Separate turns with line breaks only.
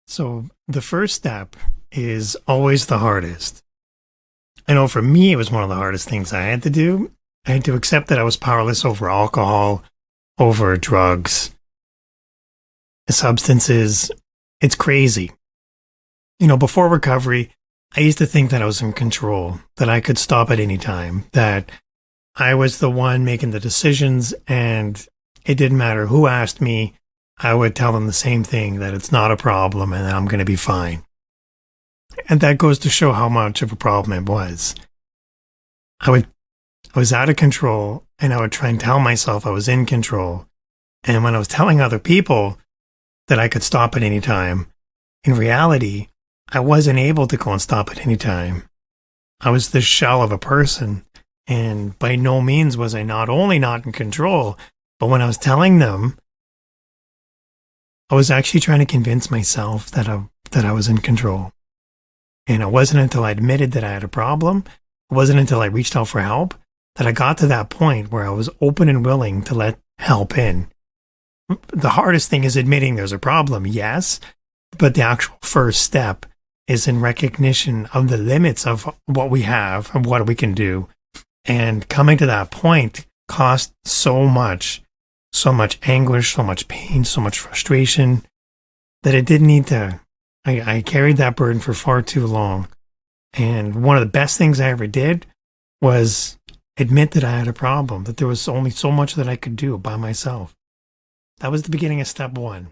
So the first step is always the hardest. I know for me, it was one of the hardest things I had to do. I had to accept that I was powerless over alcohol, over drugs, substances. It's crazy. Before recovery, I used to think that I was in control, that I could stop at any time, that I was the one making the decisions, and it didn't matter who asked me. I would tell them the same thing, that it's not a problem and that I'm going to be fine. And that goes to show how much of a problem it was. I was out of control, and I would try and tell myself I was in control. And when I was telling other people that I could stop at any time, in reality, I wasn't able to go and stop at any time. I was the shell of a person, and by no means was I not only not in control, but when I was telling them, I was actually trying to convince myself that I was in control. And it wasn't until I admitted that I had a problem, it wasn't until I reached out for help, that I got to that point where I was open and willing to let help in. The hardest thing is admitting there's a problem, yes, but the actual first step is in recognition of the limits of what we have and what we can do. And coming to that point cost so much anguish, so much pain, so much frustration that it didn't need to. I carried that burden for far too long. And one of the best things I ever did was admit that I had a problem, that there was only so much that I could do by myself. That was the beginning of step one.